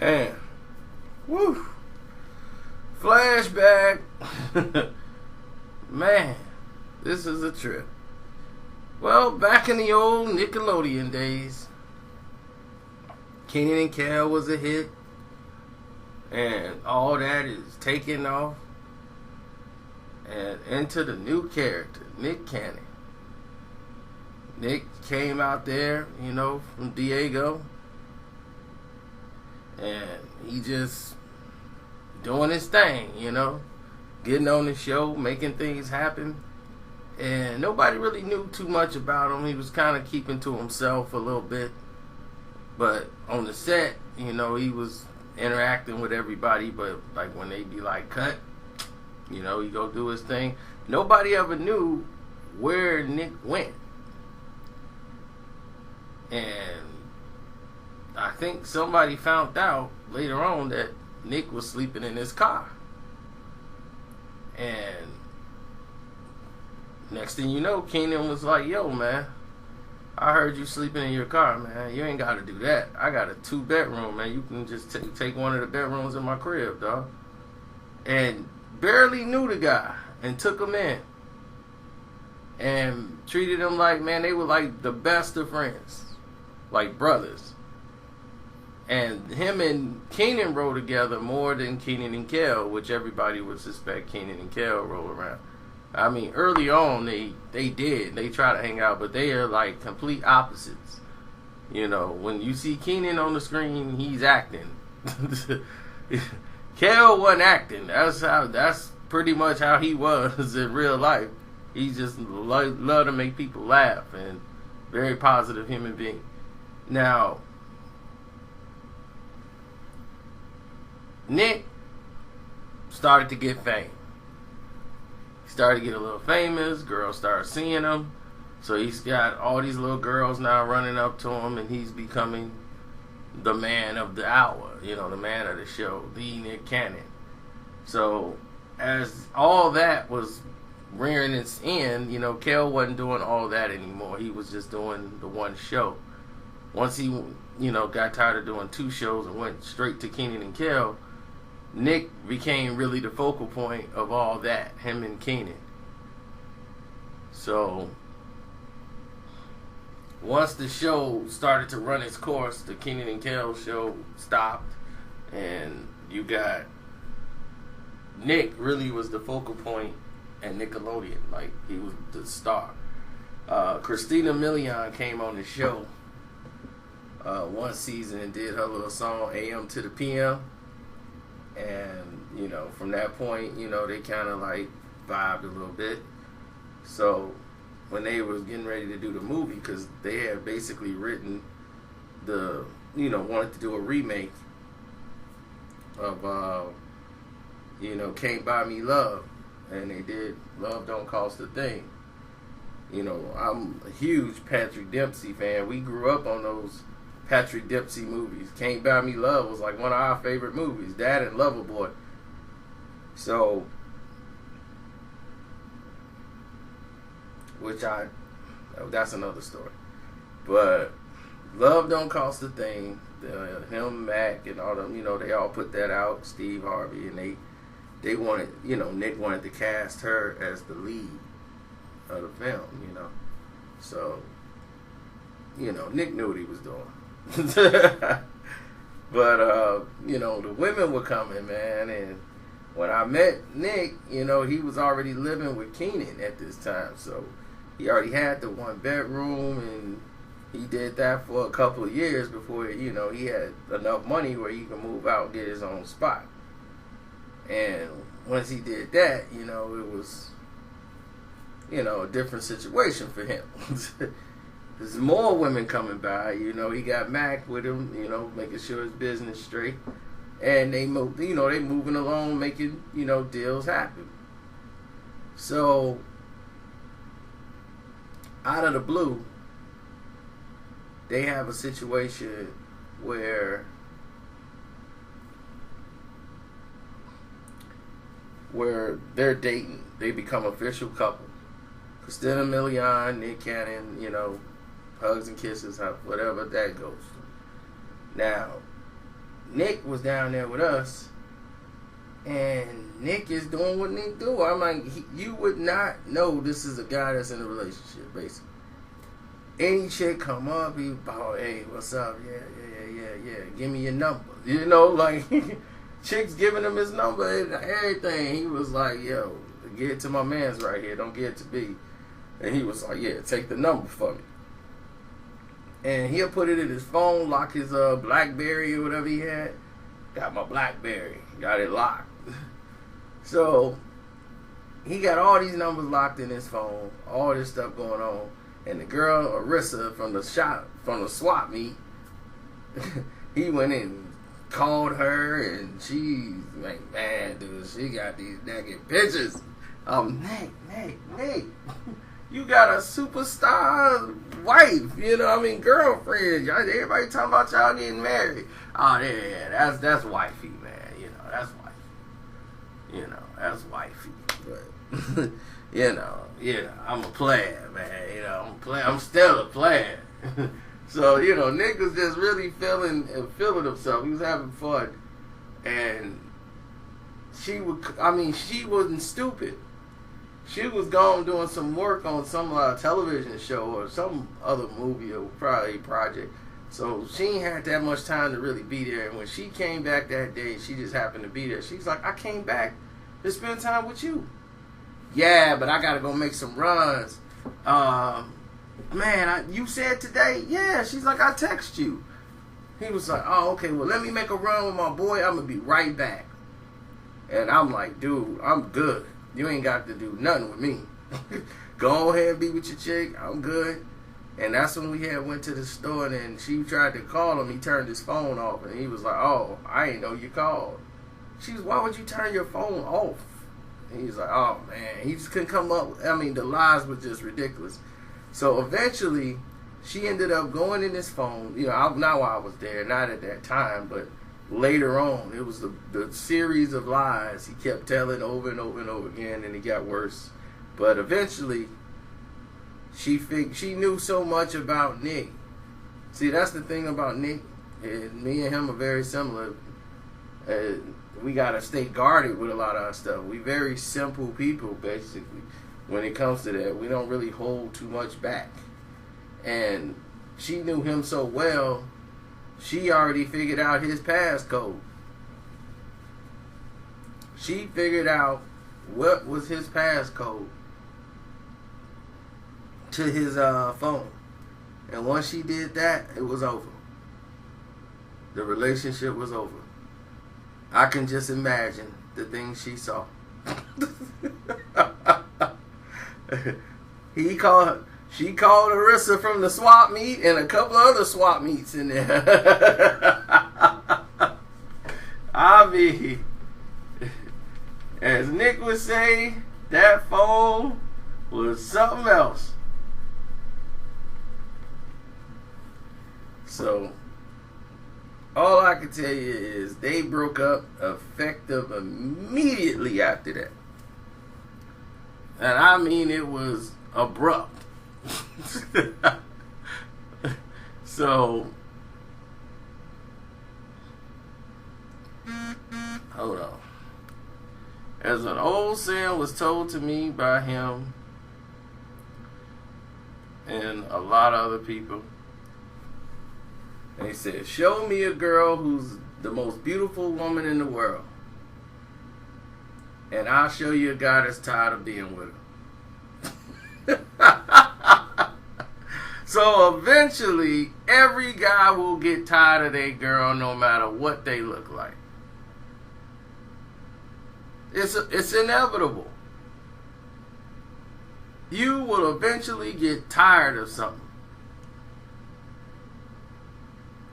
Man, woo, flashback. Man, this is a trip. Well, back in the old Nickelodeon days, Kenan and Kel was a hit, and all that is taking off, and into the new character, Nick Cannon. Nick came out there, from Diego, and he just doing his thing, getting on the show, making things happen. And nobody really knew too much about him. He was kind of keeping to himself a little bit. But on the set, he was interacting with everybody. But like when they be like, cut, he go do his thing. Nobody ever knew where Nick went. And I think somebody found out later on that Nick was sleeping in his car. And next thing you know, Kenan was like, yo, man, I heard you sleeping in your car, man. You ain't got to do that. I got a 2-bedroom, man. You can just take one of the bedrooms in my crib, dog. And barely knew the guy and took him in. And treated him like, man, they were like the best of friends. Like brothers. And him and Kenan roll together more than Kenan and Kel, which everybody would suspect Kenan and Kel roll around. I mean, early on, they did. They try to hang out, but they are like complete opposites. When you see Kenan on the screen, he's acting. Kel wasn't acting. That's pretty much how he was in real life. He just loved to make people laugh and very positive human being. Now, Nick started to get fame. He started to get a little famous. Girls started seeing him. So he's got all these little girls now running up to him, and he's becoming the man of the hour, the man of the show, the Nick Cannon. So as all that was rearing its end, Kel wasn't doing all that anymore. He was just doing the one show. Once he, got tired of doing 2 shows and went straight to Kenan and Kel, Nick became really the focal point of all that, him and Kenan. So once the show started to run its course, the Kenan and Kel show stopped, and you got Nick really was the focal point at Nickelodeon. Like, he was the star. Christina Milian came on the show one season and did her little song AM to the PM. And, from that point, they kind of like vibed a little bit. So when they was getting ready to do the movie, because they had basically written wanted to do a remake of, Can't Buy Me Love. And they did Love Don't Cost a Thing. I'm a huge Patrick Dempsey fan. We grew up on those Patrick Dempsey movies. Can't Buy Me Love was like one of our favorite movies. That and Loverboy. So, that's another story. But Love Don't Cost a Thing. Him, Mac, and all them, they all put that out. Steve Harvey, and they wanted, Nick wanted to cast her as the lead of the film, So, Nick knew what he was doing. But, the women were coming, man, and when I met Nick, he was already living with Kenan at this time, so he already had the 1-bedroom, and he did that for a couple of years before, he had enough money where he could move out and get his own spot. And once he did that, it was, a different situation for him. There's more women coming by, he got Mac with him, making sure his business straight. And they move, they moving along, making, deals happen. So, out of the blue, they have a situation where they're dating. They become official couple. Christina Milian, Nick Cannon, hugs and kisses, whatever that goes to. Now, Nick was down there with us, and Nick is doing what Nick do. I'm like, you would not know this is a guy that's in a relationship, basically. Any chick come up, he, oh, hey, what's up? Yeah. Give me your number. You know, like, chicks giving him his number and everything. He was like, yo, get it to my man's right here. Don't get it to me. And he was like, yeah, take the number for me. And he'll put it in his phone, lock his BlackBerry or whatever he had. Got my BlackBerry. Got it locked. So, he got all these numbers locked in his phone. All this stuff going on. And the girl, Arissa, from the swap meet, he went in, called her, and she's like, man, dude, she got these naked pictures. Nick, you got a superstar wife, you know what I mean, girlfriend. Everybody talking about y'all getting married. Oh, yeah, that's wifey, man. You know, that's wifey. You know, that's wifey. But, you know, I'm a player, man. You know, I'm still a player. So, you know, Nick was just really feeling himself. He was having fun. And she wasn't stupid. She was gone doing some work on some television show or some other movie or probably project. So she ain't had that much time to really be there. And when she came back that day, she just happened to be there. She's like, I came back to spend time with you. Yeah, but I got to go make some runs. Man, you said today? Yeah. She's like, I text you. He was like, oh, okay, well, let me make a run with my boy. I'm going to be right back. And I'm like, dude, I'm good. You ain't got to do nothing with me. Go ahead and be with your chick. I'm good. And that's when we had went to the store, and then she tried to call him. He turned his phone off, and he was like, oh, I ain't know you called. She was, why would you turn your phone off? And he's like, oh, man. He just couldn't come up. I mean, the lies were just ridiculous. So eventually, she ended up going in his phone. You know, not while I was there, not at that time, but later on. It was the series of lies he kept telling over and over and over again, and it got worse. But eventually, she knew so much about Nick. See, that's the thing about Nick. And me and him are very similar. We got to stay guarded with a lot of our stuff. We very simple people, basically. When it comes to that, we don't really hold too much back. And she knew him so well, she already figured out his passcode. She figured out what was his passcode to his phone. And once she did that, it was over. The relationship was over. I can just imagine the things she saw. She called Arissa from the swap meet and a couple of other swap meets in there. I mean, as Nick would say, that phone was something else. So, all I can tell you is they broke up effective immediately after that. And I mean, it was abrupt. So, hold on. As an old saying was told to me by him and a lot of other people, they said, show me a girl who's the most beautiful woman in the world, and I'll show you a guy that's tired of being with her. So eventually, every guy will get tired of their girl no matter what they look like. It's inevitable. You will eventually get tired of something.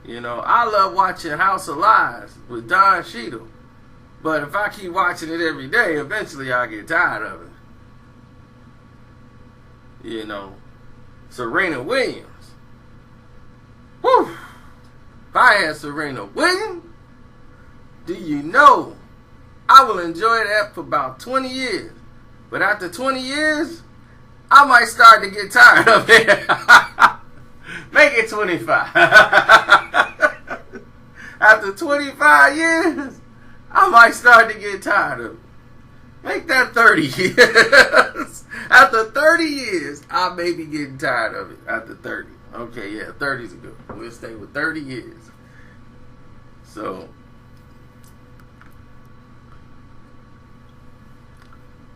You know, I love watching House of Lies with Don Cheadle. But if I keep watching it every day, eventually I'll get tired of it. You know, Serena Williams. Whew! If I had Serena Williams, do you know, I will enjoy that for about 20 years. But after 20 years, I might start to get tired of it. Make it 25. After 25 years, I might start to get tired of it. Make that 30 years. After 30 years, I may be getting tired of it. After 30. Okay, yeah, 30 is good. We'll stay with 30 years. So,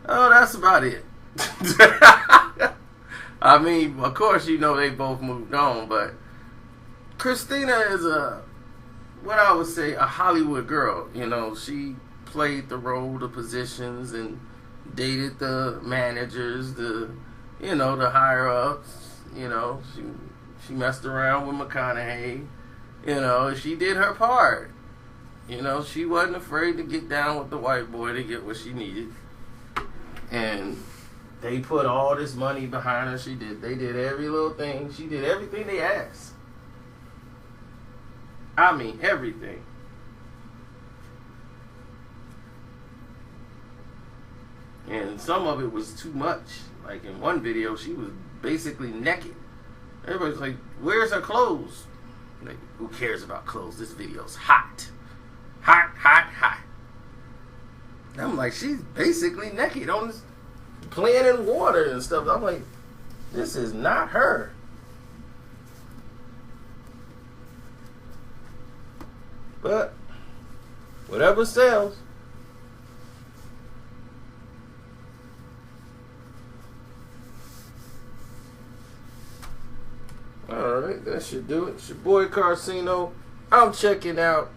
oh, that's about it. I mean, of course, you know they both moved on, but Christina is what I would say, a Hollywood girl. You know, she played the role, the positions, and dated the managers, the higher ups. You know, she messed around with McConaughey. You know, she did her part. You know, she wasn't afraid to get down with the white boy to get what she needed. And they put all this money behind her. They did every little thing. She did everything they asked. I mean, everything. And some of it was too much. Like in one video, she was basically naked. Everybody's like, where's her clothes? Like, who cares about clothes? This video's hot. Hot, hot, hot. And I'm like, she's basically naked on this, playing in water and stuff. I'm like, this is not her. But whatever sells. Alright, that should do it. It's your boy Carcino. I'm checking out.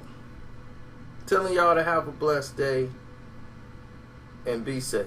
Telling y'all to have a blessed day and be safe.